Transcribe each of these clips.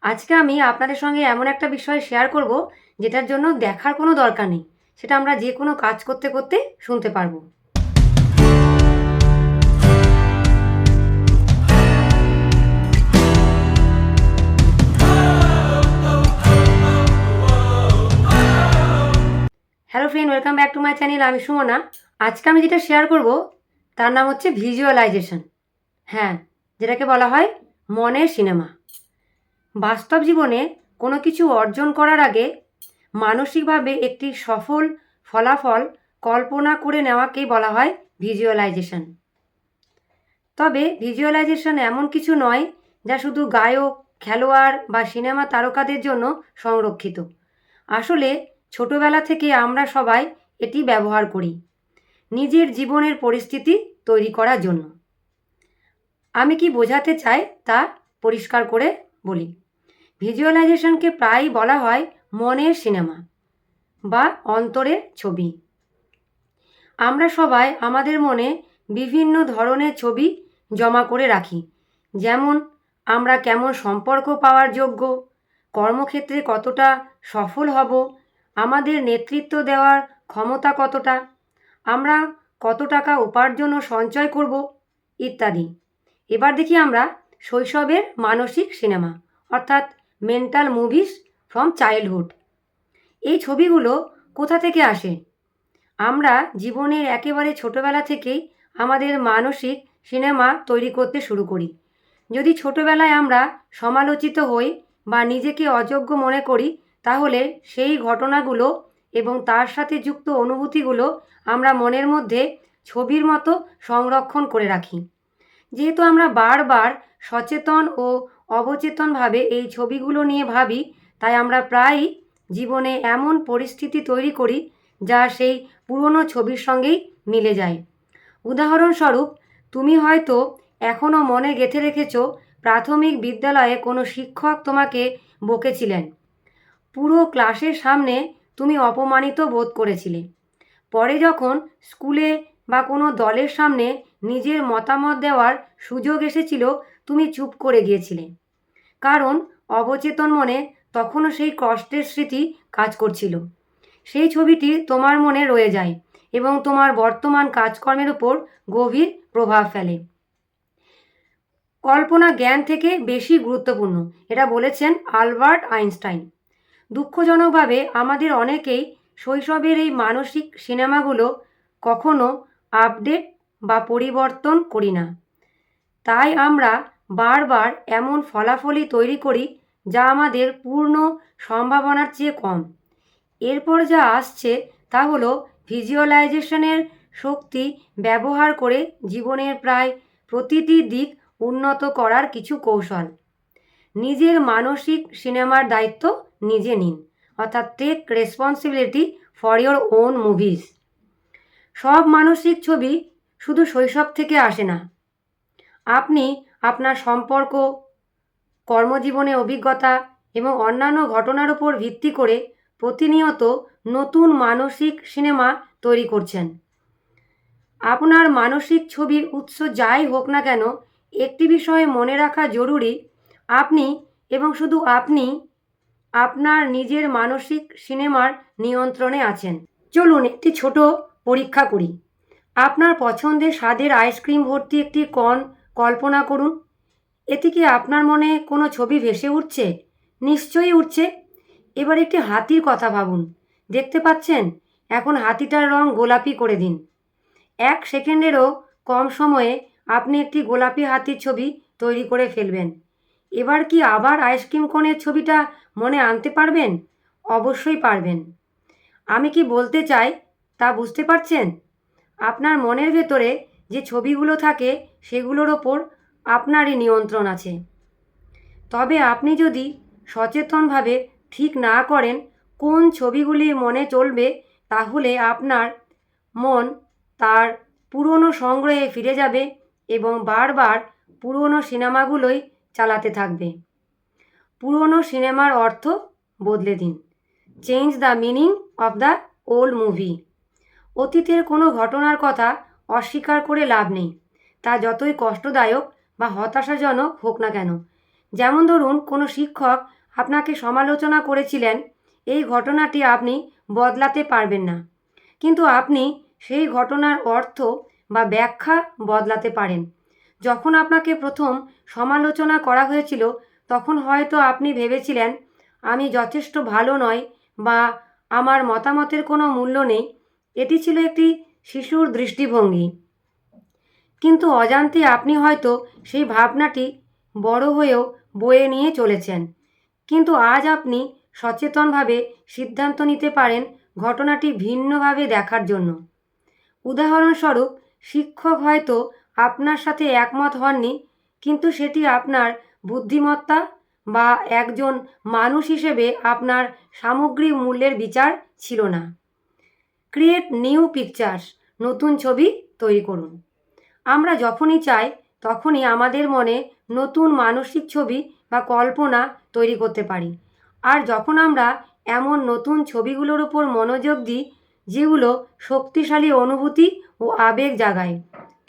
আজকে আমি আপনাদের সঙ্গে এমন একটা বিষয় শেয়ার করব যেটার জন্য দেখার কোনো দরকার নেই। সেটা আমরা যে কোনো কাজ করতে করতে শুনতে পারবো। Hello friend, welcome back to my channel. আমি সুমনা। আজকে আমি যেটা শেয়ার করব তার নাম হচ্ছে ভিজুয়ালাইজেশন। হ্যাঁ, যেটাকে বলা হয় মনের সিনেমা। বাস্তব জীবনে কোনো কিছু অর্জন করার আগে মানসিকভাবে একটি সফল ফলাফল কল্পনা করে নেওয়াকেই বলা হয় ভিজুয়ালাইজেশন। তবে ভিজুয়ালাইজেশন এমন কিছু নয় যা শুধু গায়ক, খেলোয়াড় বা সিনেমা তারকাদের জন্য সংরক্ষিত। আসলে ছোটবেলা থেকে আমরা সবাই এটি ব্যবহার করি নিজের জীবনের পরিস্থিতি তৈরি করার জন্য। আমি কি বোঝাতে চাই তা পরিষ্কার করে বলি। ভিজুয়ালাইজেশনকে প্রায়ই বলা হয় মনের সিনেমা বা অন্তরের ছবি। আমরা সবাই আমাদের মনে বিভিন্ন ধরনের ছবি জমা করে রাখি। যেমন আমরা কেমন সম্পর্ক পাওয়ার যোগ্য, কর্মক্ষেত্রে কতটা সফল হব, আমাদের নেতৃত্ব দেওয়ার ক্ষমতা কতটা, আমরা কত টাকা উপার্জন ও সঞ্চয় করব ইত্যাদি। এবার দেখি আমরা শৈশবের মানসিক সিনেমা, অর্থাৎ মেন্টাল মুভিস ফ্রম চাইল্ডহুড। এই ছবিগুলো কোথা থেকে আসে? আমরা জীবনের একেবারে ছোটবেলা থেকেই আমাদের মানসিক সিনেমা তৈরি করতে শুরু করি। যদি ছোটবেলায় আমরা সমালোচিত হই বা নিজেকে অযোগ্য মনে করি, তাহলে সেই ঘটনাগুলো এবং তার সাথে যুক্ত অনুভূতিগুলো আমরা মনের মধ্যে ছবির মতো সংরক্ষণ করে রাখি। যেহেতু আমরা বারবার সচেতন ও অবচেতনভাবে এই ছবিগুলো নিয়ে ভাবি, তাই আমরা প্রায়ই জীবনে এমন পরিস্থিতি তৈরি করি যা সেই পুরনো ছবির সঙ্গেই মিলে যায়। উদাহরণস্বরূপ, তুমি হয়তো এখনও মনে গেঁথে রেখেছ প্রাথমিক বিদ্যালয়ে কোনো শিক্ষক তোমাকে বকেছিলেন। পুরো ক্লাসের সামনে তুমি অপমানিত বোধ করেছিলে। পরে যখন স্কুলে বা কোনো দলের সামনে নিজের মতামত দেওয়ার সুযোগ এসেছিল, তুমি চুপ করে গিয়েছিলে, কারণ অবচেতন মনে তখনও সেই কষ্টের স্মৃতি কাজ করছিল। সেই ছবিটি তোমার মনে রয়ে যায় এবং তোমার বর্তমান কাজকর্মের উপর গভীর প্রভাব ফেলে। কল্পনা জ্ঞান থেকে বেশি গুরুত্বপূর্ণ, এটা বলেছেন আলবার্ট আইনস্টাইন। দুঃখজনকভাবে আমাদের অনেকেই শৈশবের এই মানসিক সিনেমাগুলো কখনো আপডেট বা পরিবর্তন করি না। তাই আমরা বারবার এমন ফলাফলই তৈরি করি যা আমাদের পূর্ণ সম্ভাবনার চেয়ে কম। এরপর যা আসছে তা হলো ভিজুয়ালাইজেশনের শক্তি ব্যবহার করে জীবনের প্রায় প্রতিটি দিক উন্নত করার কিছু কৌশল। নিজের মানসিক সিনেমার দায়িত্ব নিজে নিন, অর্থাৎ take responsibility for your own movies. সব মানসিক ছবি শুধু শৈশব থেকে আসে না। আপনি আপনার সম্পর্ক, কর্মজীবনে অভিজ্ঞতা এবং অন্যান্য ঘটনার উপর ভিত্তি করে প্রতিনিয়ত নতুন মানসিক সিনেমা তৈরি করছেন। আপনার মানসিক ছবির উৎস যাই হোক না কেন, একটি বিষয়ে মনে রাখা জরুরি: আপনি এবং শুধু আপনি আপনার নিজের মানসিক সিনেমার নিয়ন্ত্রণে আছেন। চলুন একটি ছোট পরীক্ষা করি। আপনার পছন্দের স্বাদের আইসক্রিম ভর্তি একটি কণ কল্পনা করুন। এতে কি আপনার মনে কোনো ছবি ভেসে উঠছে? নিশ্চয়ই উঠছে। এবার একটি হাতির কথা ভাবুন। দেখতে পাচ্ছেন? এখন হাতিটার রং গোলাপি করে দিন। 1 সেকেন্ডেরও কম সময়ে আপনি একটি গোলাপি হাতির ছবি তৈরি করে ফেলবেন। এবার কি আবার আইসক্রিম কোণের ছবিটা মনে আনতে পারবেন? অবশ্যই পারবেন। আমি কি বলতে চাই তা বুঝতে পারছেন? আপনার মনের ভেতরে যে ছবিগুলো থাকে সেগুলোর ওপর আপনারই নিয়ন্ত্রণ আছে। তবে আপনি যদি সচেতনভাবে ঠিক না করেন কোন ছবিগুলি মনে চলবে, তাহলে আপনার মন তার পুরনো সংগ্রহে ফিরে যাবে এবং বারবার পুরনো সিনেমাগুলোই চালাতে থাকবে। পুরনো সিনেমার অর্থ বদলে দিন। Change the meaning of the old movie. অতীতের কোনো ঘটনার কথা অস্বীকার করে লাভ নেই, তা যতই কষ্টদায়ক বা হতাশাজনক হোক না কেন। যেমন ধরুন, কোনো শিক্ষক আপনাকে সমালোচনা করেছিলেন, এই ঘটনাটি আপনি বদলাতে পারবেন না, কিন্তু আপনি সেই ঘটনার অর্থ বা ব্যাখ্যা বদলাতে পারেন। যখন আপনাকে প্রথম সমালোচনা করা হয়েছিল, তখন হয়তো আপনি ভেবেছিলেন আমি যথেষ্ট ভালো নয় বা আমার মতামতের কোনো মূল্য নেই। এটি ছিল একটি শিশুর দৃষ্টিভঙ্গি, কিন্তু অজান্তে আপনি হয়তো সেই ভাবনাটি বড় হয়েও বয়ে নিয়ে চলেছেন। কিন্তু আজ আপনি সচেতনভাবে সিদ্ধান্ত নিতে পারেন ঘটনাটি ভিন্নভাবে দেখার জন্য। উদাহরণস্বরূপ, শিক্ষক হয়তো আপনার সাথে একমত হননি, কিন্তু সেটি আপনার বুদ্ধিমত্তা বা একজন মানুষ হিসেবে আপনার সামগ্রিক মূল্যের বিচার ছিল না। ক্রিয়েট নিউ পিকচার্স, নতুন ছবি তৈরি করুন। আমরা যখনই চাই তখনই আমাদের মনে নতুন মানসিক ছবি বা কল্পনা তৈরি করতে পারি। আর যখন আমরা এমন নতুন ছবিগুলোর উপর মনোযোগ দিই যেগুলো শক্তিশালী অনুভূতি ও আবেগ জাগায়,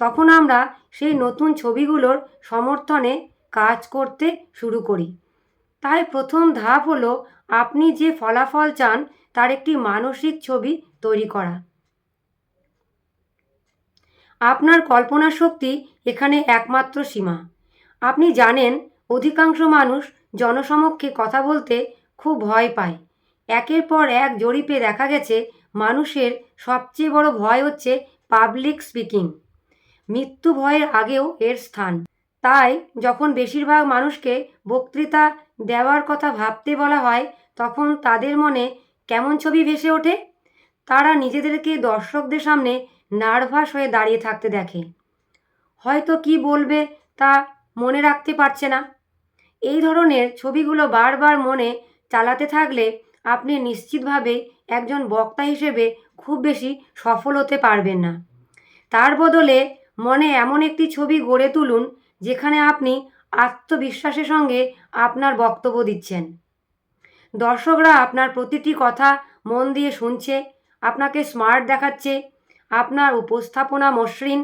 তখন আমরা সেই নতুন ছবিগুলোর সমর্থনে কাজ করতে শুরু করি। তাই প্রথম ধাপ হলো আপনি যে ফলাফল চান তার একটি মানসিক ছবি তৈরি করা। আপনার কল্পনা শক্তি এখানে একমাত্র সীমা। আপনি জানেন, অধিকাংশ মানুষ জনসমক্ষে কথা বলতে খুব ভয় পায়। একের পর এক জরিপে দেখা গেছে মানুষের সবচেয়ে বড় ভয় হচ্ছে পাবলিক স্পিকিং। মৃত্যু ভয়ের আগেও এর স্থান। তাই যখন বেশিরভাগ মানুষকে বক্তৃতা দেওয়ার কথা ভাবতে বলা হয়, তখন তাদের মনে কেমন ছবি ভেসে ওঠে? তারা নিজেদেরকে দর্শকদের সামনে নার্ভাস হয়ে দাঁড়িয়ে থাকতে দেখে, হয়তো কি বলবে তা মনে রাখতে পারছে না। এই ধরনের ছবিগুলো বারবার মনে চালাতে থাকলে আপনি নিশ্চিতভাবে একজন বক্তা হিসেবে খুব বেশি সফল হতে পারবেন না। তার বদলে মনে এমন একটি ছবি গড়ে তুলুন যেখানে আপনি আত্মবিশ্বাসের সঙ্গে আপনার বক্তব্য দিচ্ছেন। দর্শকরা আপনার প্রতিটি কথা মন দিয়ে শুনছে, আপনাকে স্মার্ট দেখাচ্ছে, আপনার উপস্থাপনা মসৃণ,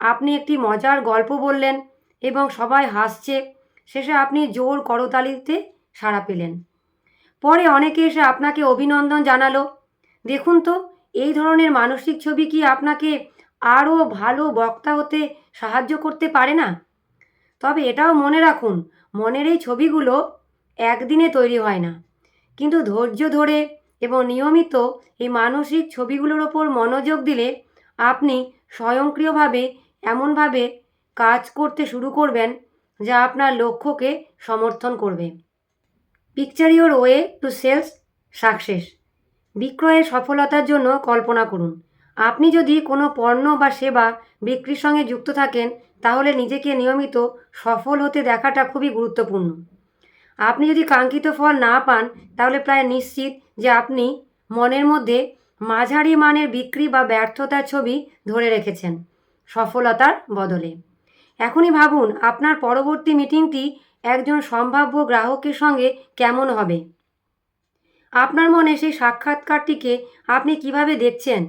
আপনি একটি মজার গল্প বললেন এবং সবাই হাসছে। শেষে আপনি জোর করতালিতে সাড়া পেলেন। পরে অনেকে এসে আপনাকে অভিনন্দন জানালো। দেখুন তো, এই ধরনের মানসিক ছবি কি আপনাকে আরও ভালো বক্তা হতে সাহায্য করতে পারে না? তবে এটাও মনে রাখুন, মনের এই ছবিগুলো একদিনে তৈরি হয় না, কিন্তু ধৈর্য ধরে এবং নিয়মিত এই মানসিক ছবিগুলোর ওপর মনোযোগ দিলে আপনি স্বয়ংক্রিয়ভাবে এমনভাবে কাজ করতে শুরু করবেন যা আপনার লক্ষ্যকে সমর্থন করবে। Picture your way to sales success. বিক্রয়ের সফলতার জন্য কল্পনা করুন। আপনি যদি কোনো পণ্য বা সেবা বিক্রির সঙ্গে যুক্ত থাকেন, তাহলে নিজেকে নিয়মিত সফল হতে দেখাটা খুবই গুরুত্বপূর্ণ। আপনি যদি কাঙ্ক্ষিত ফল না পান, তাহলে প্রায় নিশ্চিত যে আপনি মনের মধ্যে মাঝারি মানের বিক্রি বা ব্যর্থতার ছবি ধরে রেখেছেন সফলতার বদলে। এখনই ভাবুন আপনার পরবর্তী মিটিংটি একজন সম্ভাব্য গ্রাহকের সঙ্গে কেমন হবে। আপনার মনে সেই সাক্ষাৎকারটিকে আপনি কিভাবে দেখছেন?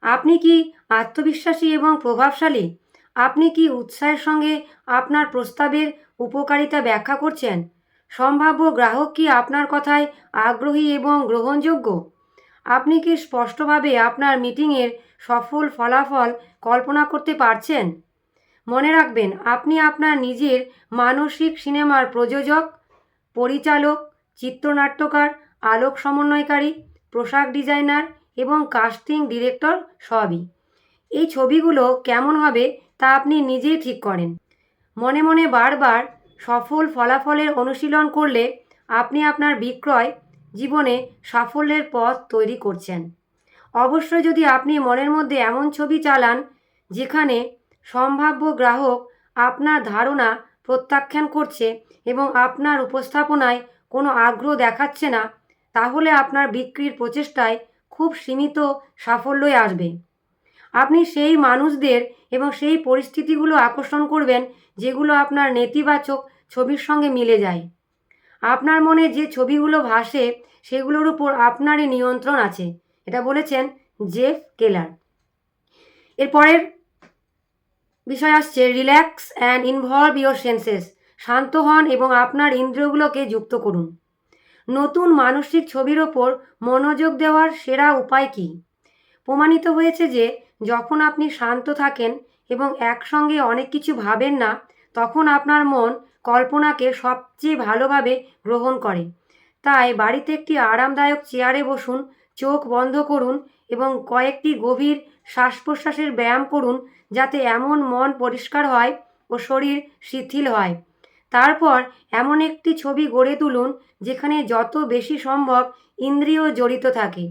আপনি কি আত্মবিশ্বাসী এবং প্রভাবশালী? আপনি কি উৎসাহের সঙ্গে আপনার প্রস্তাবের উপকারিতা ব্যাখ্যা করছেন? সম্ভাব্য গ্রাহক কি আপনার কথায় আগ্রহী এবং গ্রহণযোগ্য? আপনি কি স্পষ্টভাবে আপনার মিটিংয়ের সফল ফলাফল কল্পনা করতে পারছেন? মনে রাখবেন, আপনি আপনার নিজের মানসিক সিনেমার প্রযোজক, পরিচালক, চিত্রনাট্যকার, আলোক সমন্বয়কারী, পোশাক ডিজাইনার এবং কাস্টিং ডিরেক্টর সবই। এই ছবিগুলো কেমন হবে তা আপনি নিজেই ঠিক করেন। মনে মনে বারবার সফল ফলাফলের অনুশীলন করলে আপনি আপনার বিক্রয় জীবনে সাফল্যের পথ তৈরি করছেন। অবশ্যই যদি আপনি মনের মধ্যে এমন ছবি চালান যেখানে সম্ভাব্য গ্রাহক আপনার ধারণা প্রত্যাখ্যান করছে এবং আপনার উপস্থাপনায় কোনো আগ্রহ দেখাচ্ছে না, তাহলে আপনার বিক্রির প্রচেষ্টায় খুব সীমিত সাফল্যই আসবে। আপনি সেই মানুষদের এবং সেই পরিস্থিতিগুলো আকর্ষণ করবেন যেগুলো আপনার নেতিবাচক ছবির সঙ্গে মিলে যায়। আপনার মনে যে ছবিগুলো ভাসে সেগুলোর উপর আপনারই নিয়ন্ত্রণ আছে, এটা বলেছেন জেফ কেলার। এরপরের বিষয় আসছে relax and involve your senses. শান্ত হন এবং আপনার ইন্দ্রিয়গুলোকে যুক্ত করুন। নতুন মানসিক ছবির ওপর মনোযোগ দেওয়ার সেরা উপায় কী? প্রমাণিত হয়েছে যে যখন আপনি শান্ত থাকেন এবং একসঙ্গে অনেক কিছু ভাবেন না, তখন আপনার মন কল্পনাকে সবচেয়ে ভালোভাবে গ্রহণ করে। তাই বাড়িতে একটি আরামদায়ক চেয়ারে বসুন, চোখ বন্ধ করুন এবং কয়েকটি গভীর শ্বাস প্রশ্বাসের ব্যায়াম করুন, যাতে এমন মন পরিষ্কার হয় ও শরীর শিথিল হয়। তারপর এমন একটি ছবি গড়ে তুলুন যেখানে যত বেশি সম্ভব ইন্দ্রিয় জড়িত থাকে।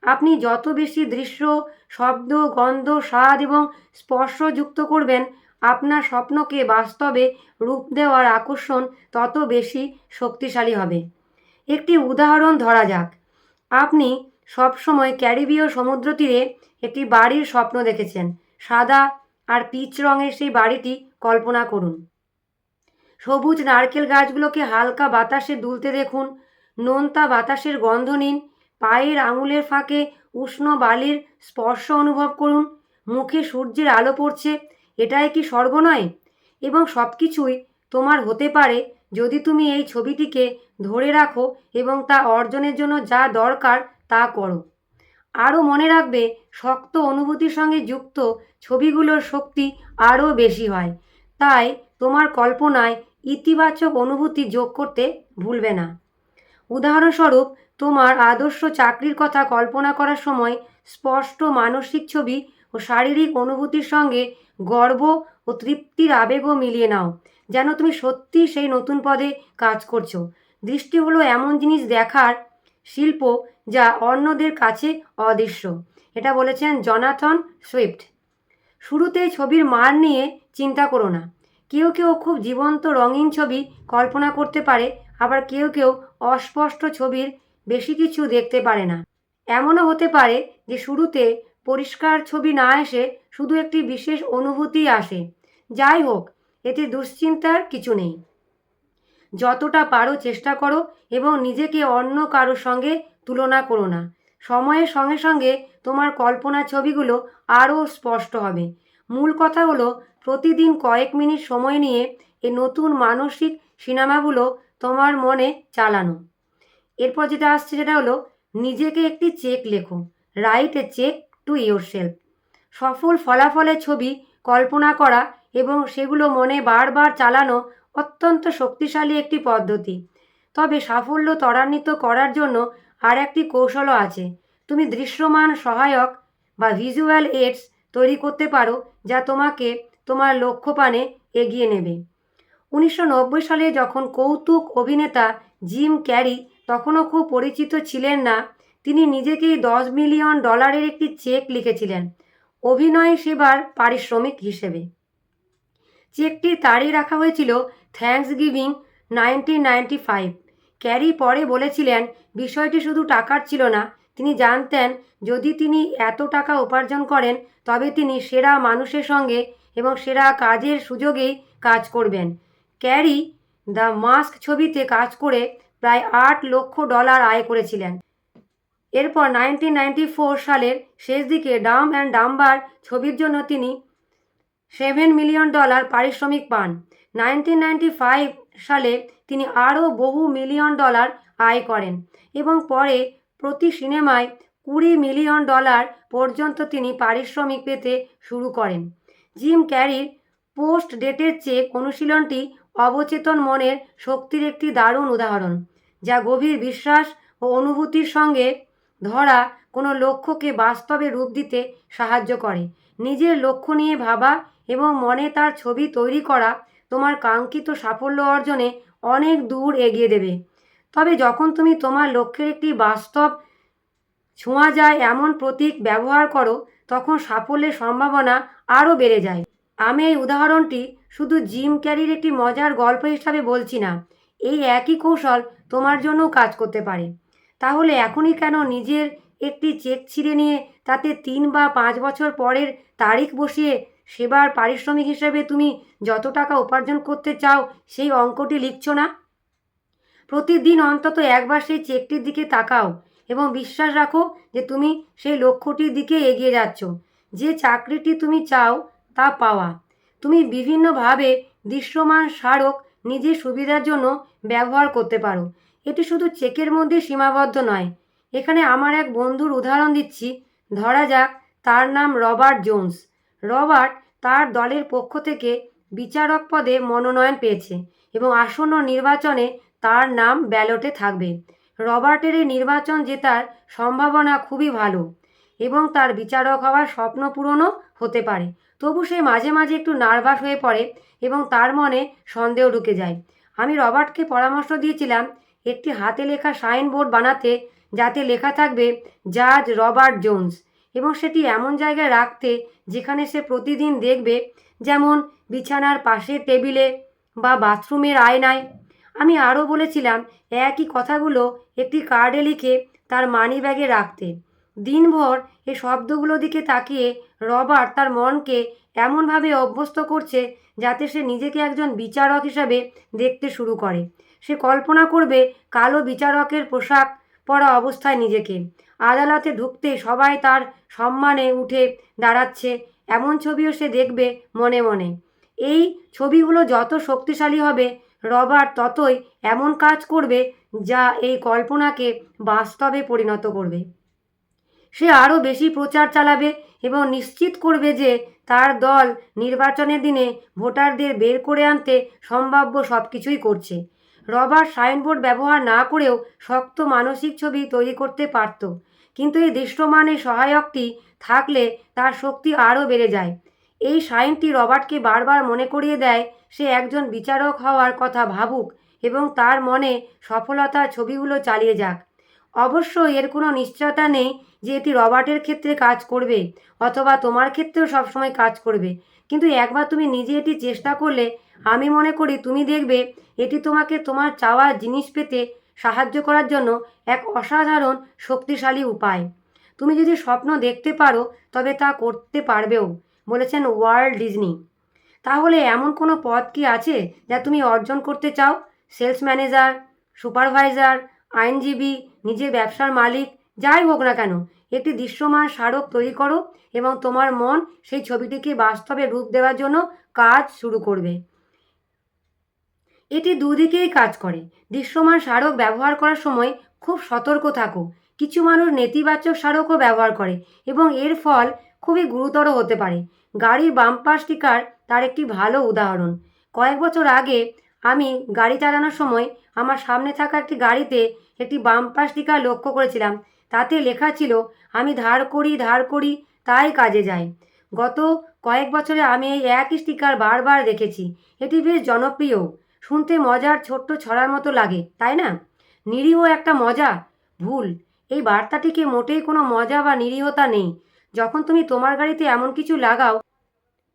আপনি যত বেশি দৃশ্য, শব্দ, গন্ধ, স্বাদ এবং স্পর্শ যুক্ত করবেন, আপনার স্বপ্নকে বাস্তবে রূপ দেওয়ার আকর্ষণ তত বেশি শক্তিশালী হবে। একটি উদাহরণ ধরা যাক। আপনি সবসময় ক্যারিবীয় সমুদ্র তীরে একটি বাড়ির স্বপ্ন দেখেছেন। সাদা আর পিচ রঙের সেই বাড়িটি কল্পনা করুন। সবুজ নারকেল গাছগুলোকে হালকা বাতাসে দুলতে দেখুন। নোনতা বাতাসের গন্ধ নিন। পায়ের আঙুলের ফাঁকে উষ্ণ বালির স্পর্শ অনুভব করুন। মুখে সূর্যের আলো পড়ছে। এটাই কি স্বর্গ নয়? এবং সব কিছুই তোমার হতে পারে যদি তুমি এই ছবিটিকে ধরে রাখো এবং তা অর্জনের জন্য যা দরকার তা করো। আরও মনে রাখবে, শক্ত অনুভূতির সঙ্গে যুক্ত ছবিগুলোর শক্তি আরও বেশি হয়। তাই তোমার কল্পনায় ইতিবাচক অনুভূতি যোগ করতে ভুলবে না। উদাহরণস্বরূপ, তোমার আদর্শ চাকরির কথা কল্পনা করার সময় স্পষ্ট মানসিক ছবি ও শারীরিক অনুভূতির সঙ্গে গর্ব ও তৃপ্তির আবেগও মিলিয়ে নাও, যেন তুমি সত্যিই সেই নতুন পদে কাজ করছো। দৃষ্টি হলো এমন জিনিস দেখার শিল্প যা অন্যদের কাছে অদৃশ্য। এটা বলেছেন জনাথন সুইফট। শুরুতেই ছবির মান নিয়ে চিন্তা করো না। কেউ কেউ খুব জীবন্ত রঙিন ছবি কল্পনা করতে পারে, আবার কেউ কেউ অস্পষ্ট ছবির বেশি কিছু দেখতে পারে না। এমনও হতে পারে যে শুরুতে পরিষ্কার ছবি না এসে শুধু একটি বিশেষ অনুভূতি আসে। যাই হোক, এতে দুশ্চিন্তার কিছু নেই। যতটা পারো চেষ্টা করো এবং নিজেকে অন্য কারোর সঙ্গে তুলনা করো না। সময়ের সঙ্গে সঙ্গে তোমার কল্পনার ছবিগুলো আরও স্পষ্ট হবে। মূল কথা হলো প্রতিদিন কয়েক মিনিট সময় নিয়ে এই নতুন মানসিক সিনেমাগুলো তোমার মনে চালানো। এরপর যেটা আসছে সেটা হলো নিজেকে একটি চেক লেখো। Write a check to yourself. সফল ফলাফলের ছবি কল্পনা করা এবং সেগুলো মনে বারবার চালানো অত্যন্ত শক্তিশালী একটি পদ্ধতি। তবে সাফল্য ত্বরান্বিত করার জন্য আর একটি কৌশলও আছে। তুমি দৃশ্যমান সহায়ক বা ভিজুয়াল এইডস তৈরি করতে পারো, যা তোমাকে তোমার লক্ষ্যপানে এগিয়ে নেবে। 1990 সালে যখন কৌতুক অভিনেতা জিম ক্যারি তখনও খুব পরিচিত ছিলেন না, তিনি নিজেকেই $10 মিলিয়ন একটি চেক লিখেছিলেন অভিনয় সেবার পারিশ্রমিক হিসেবে। চেকটি তাড়িয়ে রাখা হয়েছিল থ্যাঙ্কসগিভিং 1995। ক্যারি পরে বলেছিলেন, বিষয়টি শুধু টাকার ছিল না। তিনি জানতেন যদি তিনি এত টাকা উপার্জন করেন তবে তিনি সেরা মানুষের সঙ্গে এবং সেরা কাজের সুযোগেই কাজ করবেন। ক্যারি দ্য মাস্ক ছবিতে কাজ করে প্রায় $8 লক্ষ আয় করেছিলেন। এরপর 1994 সালের শেষ দিকে ডাম্ব অ্যান্ড ডাম্বার ছবির জন্য তিনি $7 মিলিয়ন পারিশ্রমিক পান। 1995 সালে তিনি আরও বহু $1 মিলিয়ন আয় করেন এবং পরে প্রতি সিনেমায় $20 মিলিয়ন পর্যন্ত তিনি পারিশ্রমিক পেতে শুরু করেন। জিম ক্যারির পোস্ট ডেটের চেক অনুশীলনটি অবচেতন মনের শক্তির একটি দারুণ উদাহরণ, যা গভীর বিশ্বাস ও অনুভূতির সঙ্গে ধরা কোনো লক্ষ্যকে বাস্তবে রূপ দিতে সাহায্য করে। নিজের লক্ষ্য নিয়ে ভাবা এবং মনে তার ছবি তৈরি করা তোমার কাঙ্ক্ষিত সাফল্য অর্জনে অনেক দূর এগিয়ে দেবে। তবে যখন তুমি তোমার লক্ষ্যের একটি বাস্তব ছোঁয়া যায় এমন প্রতীক ব্যবহার করো, তখন সাফল্যের সম্ভাবনা আরও বেড়ে যায়। আমি এই উদাহরণটি শুধু জিম ক্যারির একটি মজার গল্প হিসাবে বলছি না। এই একই কৌশল তোমার জন্যও কাজ করতে পারে। তাহলে এখনই কেন নিজের একটি চেক ছিঁড়ে নিয়ে তাতে 3 বা 5 বছর পরের তারিখ বসিয়ে সেবার পারিশ্রমিক হিসেবে তুমি যত টাকা উপার্জন করতে চাও সেই অঙ্কটি লিখছ না? প্রতিদিন অন্তত একবার সেই চেকটির দিকে তাকাও এবং বিশ্বাস রাখো যে তুমি সেই লক্ষ্যটির দিকে এগিয়ে যাচ্ছ। যে চাকরিটি তুমি চাও তা পাওয়া। তুমি বিভিন্নভাবে দৃশ্যমান স্মারক নিজের সুবিধার জন্য ব্যবহার করতে পারো। এটি শুধু চেকের মধ্যে সীমাবদ্ধ নয়। এখানে আমার এক বন্ধুর উদাহরণ দিচ্ছি। ধরা যাক তার নাম রবার্ট জোন্স। রবার্ট তার দলের পক্ষ থেকে বিচারক পদে মনোনয়ন পেয়েছে এবং আসন্ন নির্বাচনে তার নাম ব্যালটে থাকবে। রবার্টের এই নির্বাচন জেতার সম্ভাবনা খুবই ভালো এবং তার বিচারক হওয়ার স্বপ্ন পূরণও হতে পারে। তবু সে মাঝে মাঝে একটু নার্ভাস হয়ে পড়ে এবং তার মনে সন্দেহ ঢুকে যায়। আমি রবার্টকে পরামর্শ দিয়েছিলাম একটি হাতে লেখা সাইনবোর্ড বানাতে, যাতে লেখা থাকবে জাজ রবার্ট জোন্স, এবং সেটি এমন জায়গায় রাখতে যেখানে সে প্রতিদিন দেখবে, যেমন বিছানার পাশের টেবিলে বা বাথরুমের আয়নায়। আমি আরও বলেছিলাম একই কথাগুলো একটি কার্ডে লিখে তার মানিব্যাগে রাখতে। দিনভর এই শব্দগুলো দিকে তাকিয়ে রবার্ট তার মনকে এমনভাবে অভ্যস্ত করছে যাতে সে নিজেকে একজন বিচারক হিসাবে দেখতে শুরু করে। সে কল্পনা করবে কালো বিচারকের পোশাক পরা অবস্থায় নিজেকে। আদালতে ঢুকতে সবাই তার সম্মানে উঠে দাঁড়াচ্ছে, এমন ছবিও সে দেখবে মনে মনে। এই ছবিগুলো যত শক্তিশালী হবে, রবার্ট ততই এমন কাজ করবে যা এই কল্পনাকে বাস্তবে পরিণত করবে। সে আরও বেশি প্রচার চালাবে এবং নিশ্চিত করবে যে তার দল নির্বাচনের দিনে ভোটারদের বের করে আনতে সম্ভাব্য সব কিছুই করছে। রবার্ট সাইনবোর্ড ব্যবহার না করেও শক্ত মানসিক ছবি তৈরি করতে পারত, কিন্তু এই দৃশ্যমান এই সহায়কটি থাকলে তার শক্তি আরও বেড়ে যায়। এই সাইনটি রবার্টকে বারবার মনে করিয়ে দেয় সে একজন বিচারক হওয়ার কথা ভাবুক এবং তার মনে সফলতার ছবিগুলো চালিয়ে যাক। অবশ্য এর কোনো নিশ্চয়তা নেই যে এটি রবার্টের ক্ষেত্রে কাজ করবে অথবা তোমার ক্ষেত্রেও সবসময় কাজ করবে, কিন্তু একবার তুমি নিজে এটি চেষ্টা করলে আমি মনে করি তুমি দেখবে এটি তোমাকে তোমার চাওয়া জিনিস পেতে সাহায্য করার জন্য এক অসাধারণ শক্তিশালী উপায়। তুমি যদি স্বপ্ন দেখতে পারো তবে তা করতে পারবেও, বলেছেন ওয়াল্ট ডিজনি। তাহলে এমন কোনো পদ কি আছে যা তুমি অর্জন করতে চাও? সেলস ম্যানেজার, সুপারভাইজার, আইনজীবী, নিজের ব্যবসার মালিক, যাই হোক না কেন, একটি দৃশ্যমান স্মারক তৈরি করো এবং তোমার মন সেই ছবিটিকে বাস্তবে রূপ দেওয়ার জন্য কাজ শুরু করবে। এটি দুদিকেই কাজ করে। দৃশ্যমান স্মারক ব্যবহার করার সময় খুব সতর্ক থাকো। কিছু মানুষ নেতিবাচক স্মারকও ব্যবহার করে এবং এর ফল খুবই গুরুতর হতে পারে। গাড়ির বাম্পার স্টিকার তার একটি ভালো উদাহরণ। কয়েক বছর আগে আমি গাড়ি চালানোর সময় আমার সামনে থাকা একটি গাড়িতে একটি বাম্পার স্টিকার লক্ষ্য করেছিলাম। তাতে লেখা ছিল, আমি ধার করি তাই কাজে যায়। গত কয়েক বছরে আমি এই একই স্টিকার বারবার দেখেছি। এটি বেশ জনপ্রিয়, শুনতে মজার ছোট্ট ছড়ার মতো লাগে, তাই না? নিরীহ একটা মজা? ভুল। এই বার্তাটিকে মোটেই কোনো মজা বা নিরীহতা নেই। যখন তুমি তোমার গাড়িতে এমন কিছু লাগাও,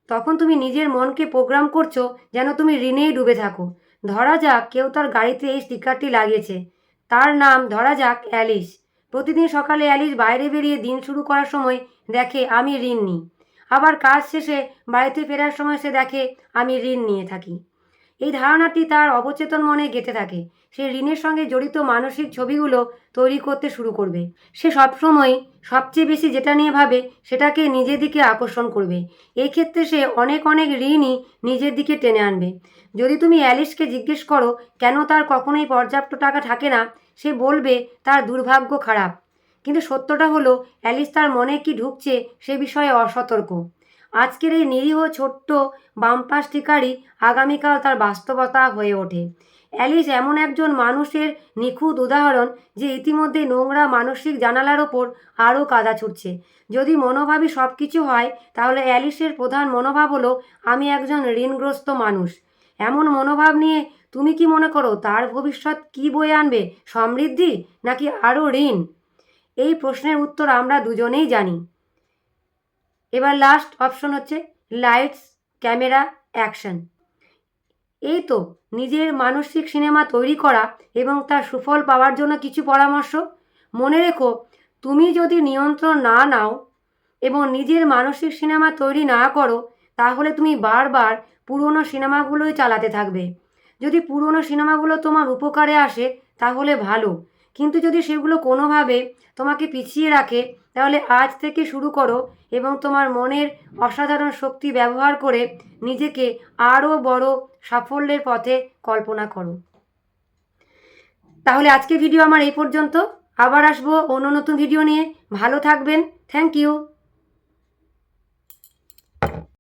তখন তুমি নিজের মনকে প্রোগ্রাম করছো যেন তুমি ঋণেই ডুবে থাকো। ধরা যাক কেউ তার গাড়িতে এই স্টিকারটি লাগিয়েছে। তার নাম ধরা যাক অ্যালিস। প্রতিদিন সকালে অ্যালিস বাইরে বেরিয়ে দিন শুরু করার সময় দেখে আমি ঋণ নিই। আবার কাজ শেষে বাড়িতে ফেরার সময় সে দেখে আমি ঋণ নিয়ে থাকি। এই ধারণাটি তার অবচেতন মনে গেঁথে থাকে। সে ঋণের সঙ্গে জড়িত মানসিক ছবিগুলো তৈরি করতে শুরু করবে। সে সবসময় সবচেয়ে বেশি যেটা নিয়ে ভাবে সেটাকে নিজের দিকে আকর্ষণ করবে। এই ক্ষেত্রে সে অনেক ঋণই নিজের দিকে টেনে আনবে। যদি তুমি অ্যালিসকে জিজ্ঞেস করো কেন তার কখনোই পর্যাপ্ত টাকা থাকে না, সে বলবে তার দুর্ভাগ্য খারাপ। কিন্তু সত্যটা হলো অ্যালিস তার মনে কি ঢুকছে সে বিষয়ে অসতর্ক। আজকের এই নিরীহ ছোট্ট বাম্পার স্টিকারই আগামীকাল তার বাস্তবতা হয়ে ওঠে। অ্যালিস এমন একজন মানুষের নিখুঁত উদাহরণ যে ইতিমধ্যে নোংরা মানসিক জানালার ওপর আরও কাদা ছুটছে। যদি মনোভাবই সব কিছু হয়, তাহলে অ্যালিসের প্রধান মনোভাব হলো আমি একজন ঋণগ্রস্ত মানুষ। এমন মনোভাব নিয়ে তুমি কি মনে করো তার ভবিষ্যৎ কি বয়ে আনবে? সমৃদ্ধি নাকি আরও ঋণ? এই প্রশ্নের উত্তর আমরা দুজনেই জানি। এবার লাস্ট অপশন হচ্ছে লাইটস, ক্যামেরা, অ্যাকশন। এই তো নিজের মানসিক সিনেমা তৈরি করা এবং তার সুফল পাওয়ার জন্য কিছু পরামর্শ। মনে রেখো, তুমি যদি নিয়ন্ত্রণ না নাও এবং নিজের মানসিক সিনেমা তৈরি না করো, তাহলে তুমি বারবার পুরনো সিনেমাগুলোই চালাতে থাকবে। যদি পুরনো সিনেমাগুলো তোমার উপকারে আসে তাহলে ভালো, কিন্তু যদি সেগুলো কোনোভাবে তোমাকে পিছিয়ে রাখে তাহলে আজ থেকে শুরু করো এবং তোমার মনের অসাধারণ শক্তি ব্যবহার করে নিজেকে আরও বড় সাফল্যের পথে কল্পনা করো। তাহলে আজকে ভিডিও আমার এই পর্যন্ত। আবার আসবো অন্য নতুন ভিডিও নিয়ে। ভালো থাকবেন। Thank you.